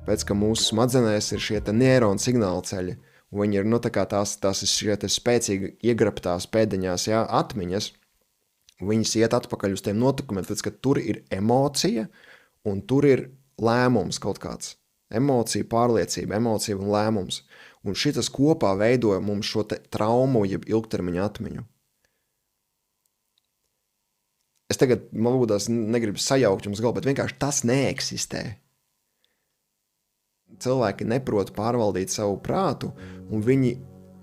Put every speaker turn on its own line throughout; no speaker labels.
Tāpēc, ka mūsu smadzenēs ir šie neironu signāla ceļi, un viņi ir, tās ir šie spēcīgi iegrabtās pēdiņās, atmiņas, un viņas iet atpakaļ uz tiem notikumiem, tāpēc, ka tur ir emocija, un tur ir lēmums kaut kāds. Emocija, pārliecība, emocija un lēmums. Un šitas kopā veidoja mums šo traumu, jeb ilgtermiņa atmiņu. Es tagad, negribu sajaukt jums galvu, bet vienkārši tas neeksistē. Cilvēki neprot pārvaldīt savu prātu, un viņi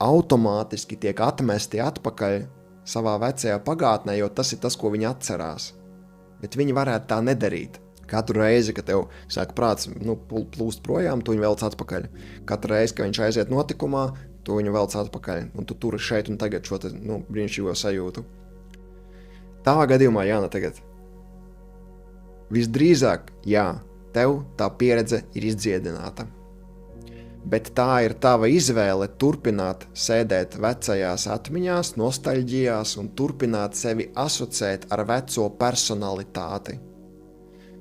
automātiski tiek atmesti atpakaļ savā vecajā pagātnē, jo tas ir tas, ko viņi atcerās. Bet viņi varētu tā nedarīt. Katru reizi, kad tev sāk prāts plūst projām, tu viņu velc atpakaļ. Katru reizi, kad viņš aiziet notikumā, tu viņu velc atpakaļ. Un tu turi šeit un tagad šo brīnišķīgo sajūtu. Tavā gadījumā, Jāna, tagad. Visdrīzāk, tev tā pieredze ir izdziedināta. Bet tā ir tava izvēle turpināt sēdēt vecajās atmiņās, nostalģijās un turpināt sevi asociēt ar veco personalitāti.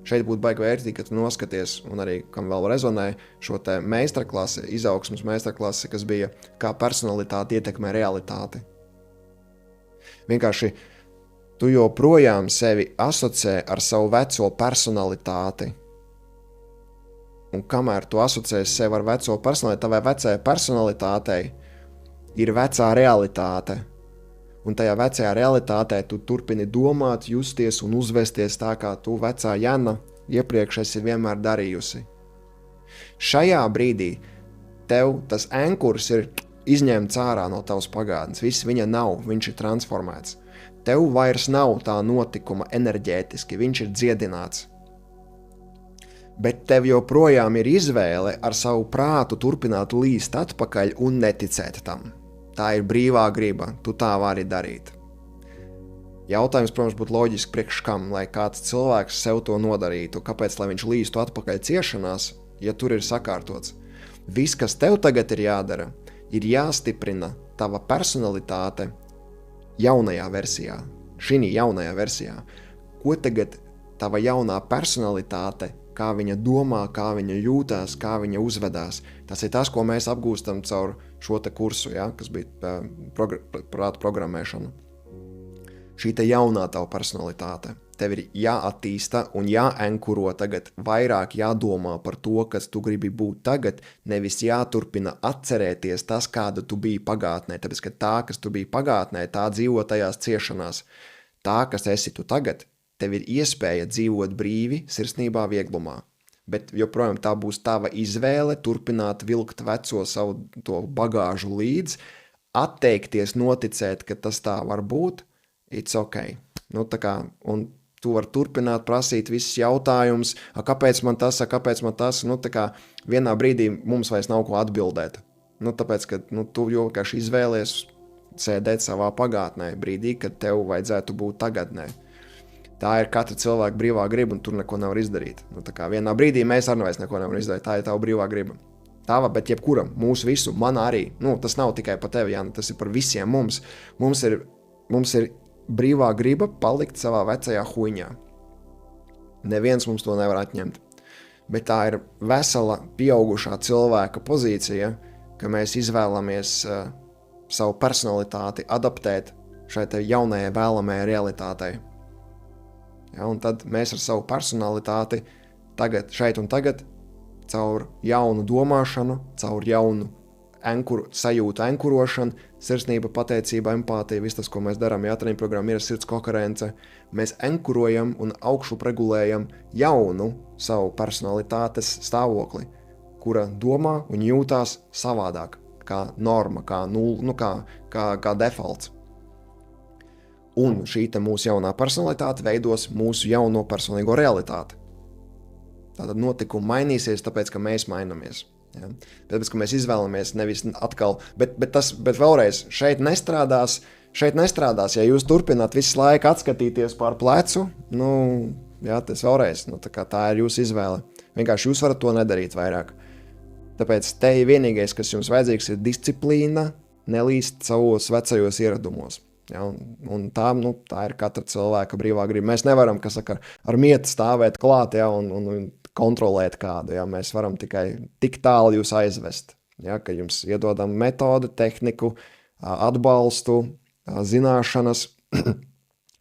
Šeit būtu baigi vērtīgi, ka tu noskaties, un arī, kam vēl rezonē, šo te meistarklasi, izaugsmas meistarklasi, kas bija, kā personalitāte ietekmē realitāti. Vienkārši tu joprojām sevi asociē ar savu veco personalitāti. Un kamēr tu asociēsi sevi ar veco personalitāti, tavai vecajai personalitātei ir vecā realitāte. Un tajā vecajā realitātē tu turpini domāt, justies un uzvesties tā, kā tu vecā Jana iepriekš esi vienmēr darījusi. Šajā brīdī tev tas ankurs ir izņemts ārā no tavas pagātnes. Viss viņa nav, viņš ir transformēts. Tev vairs nav tā notikuma enerģētiski, viņš ir dziedināts. Bet tev joprojām ir izvēle ar savu prātu turpināt līst atpakaļ un neticēt tam. Tā ir brīvā griba, tu tā vari darīt. Jautājums, protams, būtu loģiski priekš kam, lai kāds cilvēks sev to nodarītu, kāpēc, lai viņš līstu atpakaļ ciešanās, ja tur ir sakārtots. Viss, kas tev tagad ir jādara, ir jāstiprina tava personalitāte jaunajā versijā, šī jaunajā versijā. Ko tagad tava jaunā personalitāte, kā viņa domā, kā viņa jūtās, kā viņa uzvedās. Tas ir tas, ko mēs apgūstam caur šo te kursu, kas bija prāta programmēšana. Šī te jaunā tava personalitāte. Tev ir jāattīsta un jāenkuro tagad, vairāk jādomā par to, kas tu gribi būt tagad, nevis jāturpina atcerēties tas, kāda tu biji pagātnē. Tāpēc, ka tā, kas tu biji pagātnē, tā dzīvo tajās ciešanās. Tā, kas esi tu tagad, tev ir iespēja dzīvot brīvi, sirsnībā, vieglumā. Bet joprojām tā būs tava izvēle turpināt vilkt veco savu to bagāžu līdz, atteikties noticēt, ka tas tā var būt, it's ok. Un tu vari turpināt prasīt visus jautājumus, kāpēc man tas, vienā brīdī mums vairs nav ko atbildēt. Tāpēc, ka tu vienkārši izvēlies sēdēt savā pagātnē, brīdī, kad tev vajadzētu būt tagadnē. Tā ir katra cilvēka brīvā griba, un tur neko nevar izdarīt. Vienā brīdī mēs arī vairs neko nevaram izdarīt, tā ir tava brīvā griba. Tava, bet jebkuram, mūsu visu, man arī. Tas nav tikai par tevi, Jāna, tas ir par visiem mums. Mums ir brīvā griba palikt savā vecajā huiņā. Neviens mums to nevar atņemt. Bet tā ir vesela, pieaugušā cilvēka pozīcija, ka mēs izvēlamies savu personalitāti adaptēt šai te jaunajai vēlamajai realitātei. Un tad mēs ar savu personalitāti tagad, šeit un tagad, caur jaunu domāšanu, caur jaunu sajūtu enkurošanu, sirsnība, pateicība, empātija, viss tas, ko mēs darām, treniņu programma ir sirds koherence, mēs enkurojam un augšup regulējam jaunu savu personalitātes stāvokli, kura domā un jūtās savādāk, kā norma, kā defaults. Un šī mūsu jaunā personalitāte veidos mūsu jauno personīgo realitāti. Tātad notikumi mainīsies, tāpēc, ka mēs mainamies. Tāpēc, ka mēs izvēlamies nevis atkal, bet vēlreiz, šeit nestrādās, ja jūs turpināt visu laiku atskatīties pār plecu, tas vēlreiz, tā ir jūsu izvēle. Vienkārši jūs varat to nedarīt vairāk. Tāpēc te vienīgais, kas jums vajadzīgs, ir disciplīna, nelīst savos vecajos ieradumos. Un tā ir katra cilvēka brīvā griba. Mēs nevaram, ar mietu stāvēt klāt, un kontrolēt kādu, ja? Mēs varam tikai tik tālu jūs aizvest, ja? Ka jums iedodam metodi, tehniku, atbalstu, zināšanas,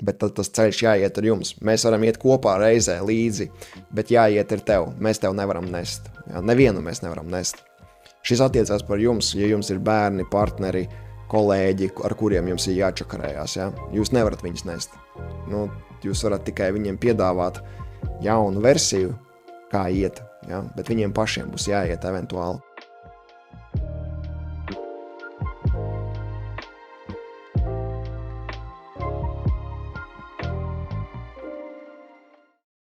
bet tad tas ceļš jāiet ar jums. Mēs varam iet kopā reizē līdzi, bet jāiet ar tev. Mēs tev nevaram nest. Ja? Nevienu mēs nevaram nest. Šis attiecās par jums, ja jums ir bērni, partneri, kolēģi, ar kuriem jums ir jāčakarējās. Ja? Jūs nevarat viņus nest. Nu, jūs varat tikai viņiem piedāvāt jaunu versiju, kā iet, ja? Bet viņiem pašiem būs jāiet eventuāli.